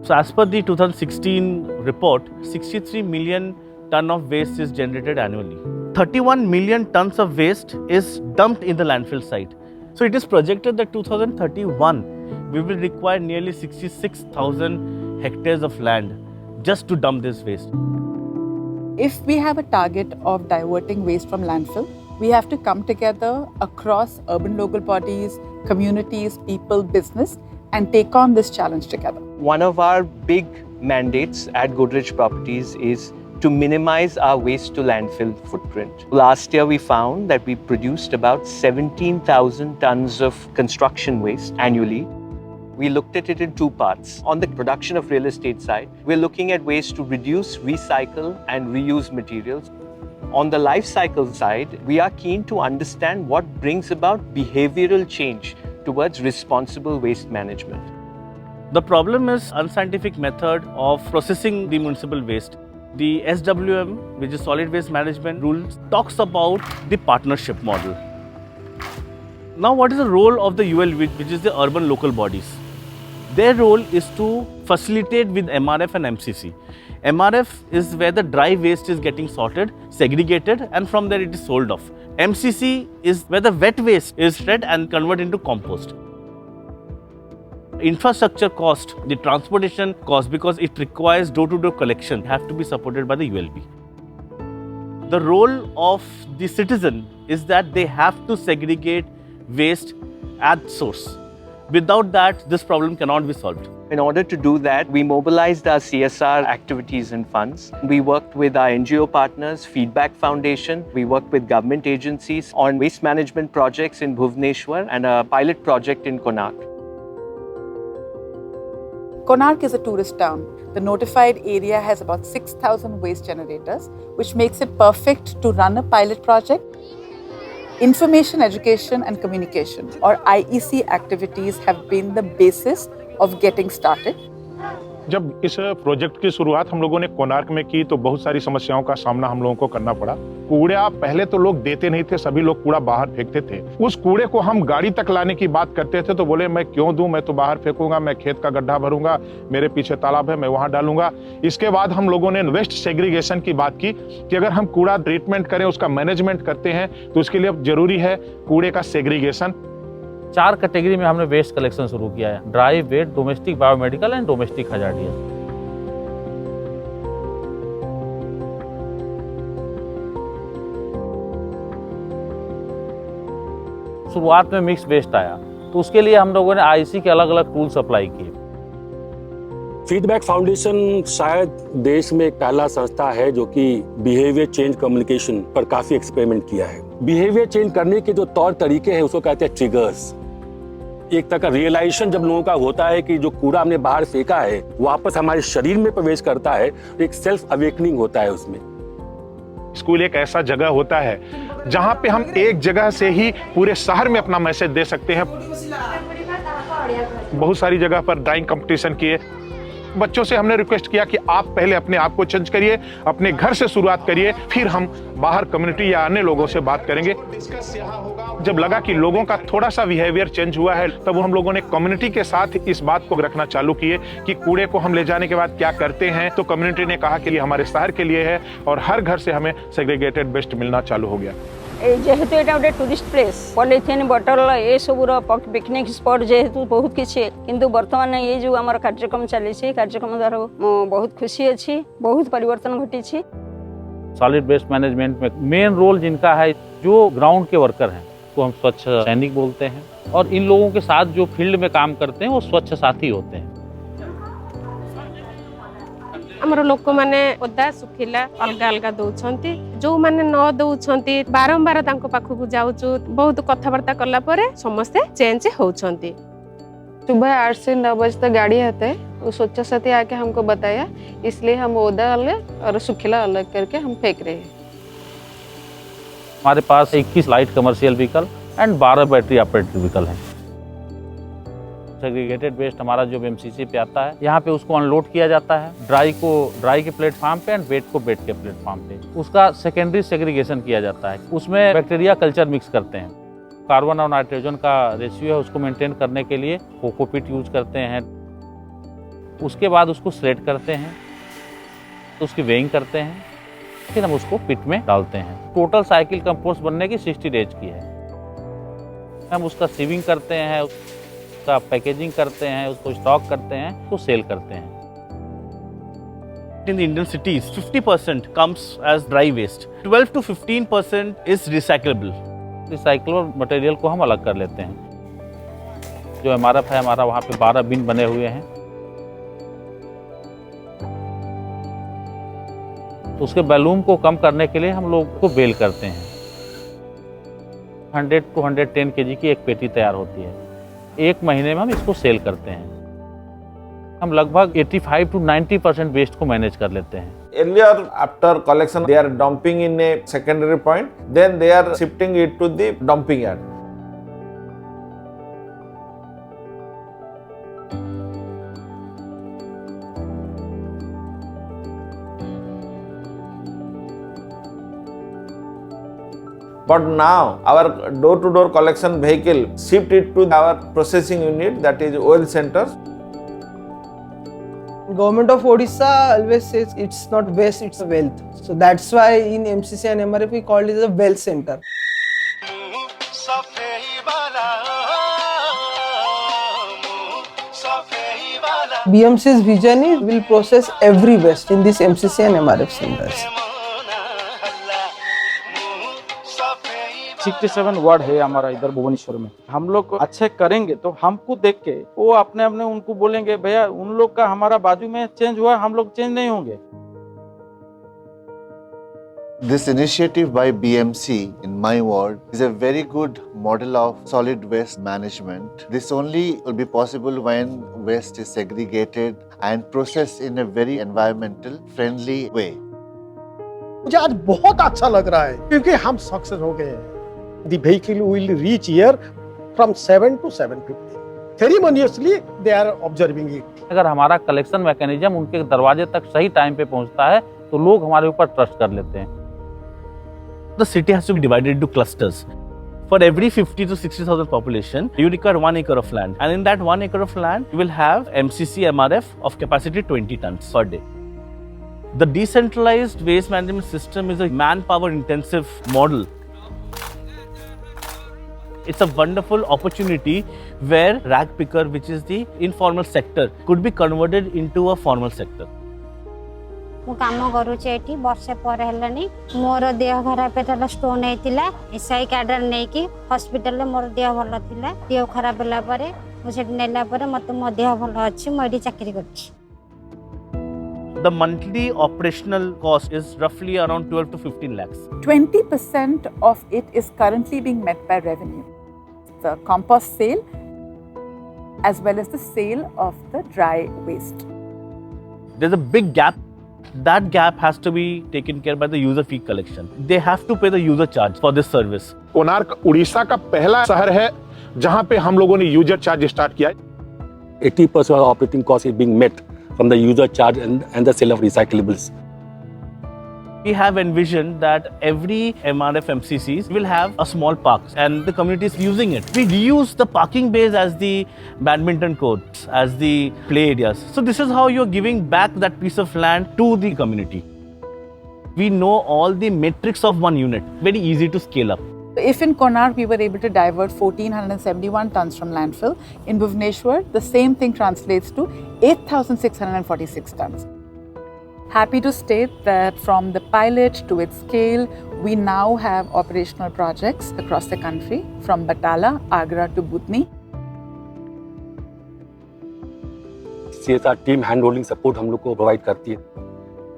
So as per the 2016 report, 63 million ton of waste is generated annually. 31 million tons of waste is dumped in the landfill site. So it is projected that 2031, we will require nearly 66,000 hectares of land just to dump this waste. If we have a target of diverting waste from landfill, we have to come together across urban local bodies, communities, people, business, and take on this challenge together. One of our big mandates at Godrej Properties is to minimize our waste to landfill footprint. Last year we found that we produced about 17,000 tons of construction waste annually. We looked at it in two parts. On the production of real estate side, we're looking at ways to reduce, recycle and reuse materials. On the life cycle side, we are keen to understand what brings about behavioral change towards responsible waste management. The problem is unscientific method of processing the municipal waste. The SWM, which is Solid Waste Management Rules, talks about the partnership model. Now, what is the role of the ULB, which is the urban local bodies? Their role is to facilitate with MRF and MCC. MRF is where the dry waste is getting sorted, segregated, and from there it is sold off. MCC is where the wet waste is shred and converted into compost. Infrastructure cost, the transportation cost, because it requires door-to-door collection, have to be supported by the ULB. The role of the citizen is that they have to segregate waste at source. Without that, this problem cannot be solved. In order to do that, we mobilized our CSR activities and funds. We worked with our NGO partners, Feedback Foundation. We worked with government agencies on waste management projects in Bhubaneswar and a pilot project in Konark. Konark is a tourist town. The notified area has about 6,000 waste generators, which makes it perfect to run a pilot project. Information, education and communication, or IEC activities have been the basis of getting started. जब इस project की शुरुआत हम लोगों ने कोणार्क में की तो बहुत सारी समस्याओं का सामना हम लोगों को करना पड़ा। कूड़ा पहले तो लोग देते नहीं थे, सभी लोग कूड़ा बाहर फेंकते थे। उस कूड़े को हम गाड़ी तक लाने की बात करते थे तो बोले मैं क्यों दूं, मैं तो बाहर फेंकूंगा, मैं खेत का गड्ढा भरूंगा, मेरे पीछे तालाब है, मैं वहां डालूंगा। इसके बाद हम लोगों ने वेस्ट सेग्रीगेशन की बात की कि अगर हम कूड़ा ट्रीटमेंट करें, उसका मैनेजमेंट करते हैं तो उसके लिए जरूरी है कूड़े का सेग्रीगेशन। 4 कैटेगरी में हमने वेस्ट कलेक्शन शुरू किया है: dry, wet, domestic, biomedical and domestic hazardous. शुरुआत में मिक्स वेस्ट आया तो उसके लिए हम लोगों ने आईसी के अलग अलग टूल्स अप्लाई किए। फीडबैक फाउंडेशन शायद देश में एक पहला संस्था है जो कि बिहेवियर चेंज कम्युनिकेशन पर काफी एक्सपेरिमेंट किया है। बिहेवियर चेंज करने के जो तौर तरीके हैं उसको कहते हैं ट्रिगर्स। एक तरह का रियलाइजेशन जब लोगों का होता है कि जो कूड़ा हमने बाहर फेंका है वापस हमारे शरीर में प्रवेश करता है तो एक सेल्फ अवेकनिंग होता है उसमें। स्कूल एक ऐसा जगह होता है जहां पे हम एक जगह से ही पूरे शहर में अपना मैसेज दे सकते हैं। बहुत सारी जगह पर ड्राइंग कंपटीशन किए। बच्चों से हमने रिक्वेस्ट किया कि आप पहले अपने आप को चेंज करिए, अपने घर से शुरुआत करिए, फिर हम बाहर कम्युनिटी या अन्य लोगों से बात करेंगे। जब लगा कि लोगों का थोड़ा सा बिहेवियर चेंज हुआ है तब हम लोगों ने कम्युनिटी के साथ इस बात को रखना चालू किए कि कूड़े को हम ले जाने के बाद क्या करते हैं। तो कम्युनिटी ने कहा कि ये हमारे शहर के लिए है और हर घर से हमें सेग्रीगेटेड वेस्ट मिलना चालू हो गया। जेहेतु एटा गोटे टूरिस्ट प्लेस, पॉलिथिन बोतल ये सबूर पिकनिक स्पॉट जेहेतु बहुत किसी किंतु वर्तमान ये जो आम कार्यक्रम चली कार्यक्रम द्वारा बहुत खुशी अच्छी, बहुत परिवर्तन घटी। सॉलिड वेस्ट मैनेजमेंट में मेन रोल जिनका है जो ग्राउंड के वर्कर हैं तो हम स्वच्छ सैनिक बोलते हैं, और इन लोगों के साथ जो फील्ड में काम करते हैं वो स्वच्छ साथी होते हैं। आमर लोक मैंने ओदा सुखिला अलग अलग दौरान जो मैंने न दौरान बारंबार पाखक जाऊँ, बहुत कथबार्ता कला समस्ते चेंज होती। सुबह 8 से 9 बजे तक गाड़ी आते हैं, वो स्वच्छ साथी आके हमको बताया, इसलिए हम ओदा अलग और सुखिला अलग करके हम फेंक रहे हैं। हमारे पास 21 light commercial vehicle and 12 battery operated vehicle हैं। सेग्रीगेटेड वेस्ट हमारा जो एमसीसी पे आता है यहाँ पे उसको अनलोड किया जाता है, ड्राई को ड्राई के प्लेटफॉर्म पे एंड वेट को वेट के प्लेटफॉर्म पे। उसका सेकेंडरी सेग्रीगेशन किया जाता है, उसमें बैक्टीरिया कल्चर मिक्स करते हैं। कार्बन और नाइट्रोजन का रेशियो है उसको मेंटेन करने के लिए कोकोपीट यूज करते हैं। उसके बाद उसको श्रेड करते हैं, तो उसकी वेइंग करते हैं, फिर हम उसको पिट में डालते हैं। टोटल साइकिल कंपोस्ट बनने की 60 डेज की है। हम उसका सीविंग करते हैं, उसका पैकेजिंग करते हैं, उसको स्टॉक करते हैं, उसको सेल करते हैं। In the Indian cities, 50% comes as dry waste. 12 to 15% is recyclable. Recyclable material को हम अलग कर लेते हैं। जो MRF है हमारा, वहाँ पे 12 बिन बने हुए हैं। तो उसके वॉल्यूम को कम करने के लिए हम लोग को बेल करते हैं। 100 to 110 kg की एक पेटी तैयार होती है। एक महीने में हम इसको सेल करते हैं। हम लगभग 85 to 90% वेस्ट को मैनेज कर लेते हैं। Earlier, after collection, they are dumping in a secondary point, then they are shifting it to the dumping yard. But now, our door-to-door collection vehicle shift it to our processing unit, that is oil center. Government of Odisha always says it's not waste, it's a wealth. So that's why in MCC and MRF we call it as a wealth center. BMC's vision is will process every waste in this MCC and MRF centers. 67 ward है हमारा इधर भुवनेश्वर में। हम लोग अच्छे करेंगे तो हमको देख के वो अपने अपने उनको बोलेंगे, भैया उन लोग का हमारा बाजू में चेंज हुआ, हम लोग चेंज नहीं होंगे। This initiative by BMC in my ward is a very good model of solid waste management. This only will be possible when waste is segregated and processed in a very environmental friendly way. मुझे आज बहुत अच्छा लग रहा है क्योंकि हम success हो गए हैं। The vehicle will reach here from 7 to 7:50. Ceremoniously they are observing it. अगर हमारा कलेक्शन मैकेनिज्म उनके दरवाजे तक सही टाइम पे पहुंचता है तो लोग हमारे ऊपर ट्रस्ट कर लेते हैं। The city has to be divided into clusters. For every 50 to 60,000 population, you require 1 acre of land. And in that 1 acre of land, you will have MCC MRF of capacity 20 tons per day. The decentralized waste management system is a manpower intensive model. It's a wonderful opportunity where rag picker, which is the informal sector, could be converted into a formal sector. ମୁଁ କାମ କରୁଛି ଏଠି ବର୍ଷେ ପରେ ହେଲାଣି। ମୋର ଦେହ ଖରାପ ହେଲା, ଷ୍ଟୋନ୍ ହେଇଥିଲା। SI କାର୍ଡ ନେଇକି ହସ୍ପିଟାଲରେ ମୋର ଦେହ ଭଲ ଥିଲା। ଦେହ ଖରାପ ହେଲା ପରେ ମୁଁ ସେଠି ନେଲା ପରେ ମୋତେ ମୋ ଦେହ ଭଲ ଅଛି। ମୁଁ ଏଠି ଚାକିରି କରୁଛି। The monthly operational cost is roughly around 12 to 15 lakhs. 20% of it is currently being met by revenue. The compost sale as well as the sale of the dry waste. There's a big gap. That gap has to be taken care by the user fee collection. They have to pay the user charge for this service. Konark Orissa का पहला शहर है जहां पे हम लोगों ने user charge start किया। 80% of operating cost is being met from the user charge and the sale of recyclables. We have envisioned that every MRF MCCs will have a small park and the community is using it. We reuse the parking bays as the badminton courts, as the play areas. So this is how you're giving back that piece of land to the community. We know all the metrics of one unit, very easy to scale up. If in Konark we were able to divert 1,471 tons from landfill, in Bhubaneswar the same thing translates to 8,646 tons. Happy to state that from the pilot to its scale, we now have operational projects across the country, from Batala, Agra to Budni. CSR team hand holding support हम लोग को provide करती है।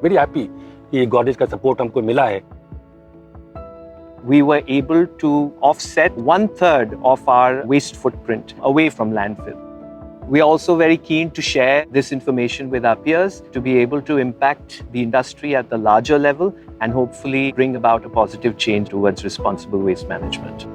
Very happy कि गॉडरेज का support हमको मिला है। We were able to offset 1/3 of our waste footprint away from landfill. We are also very keen to share this information with our peers to be able to impact the industry at the larger level and hopefully bring about a positive change towards responsible waste management.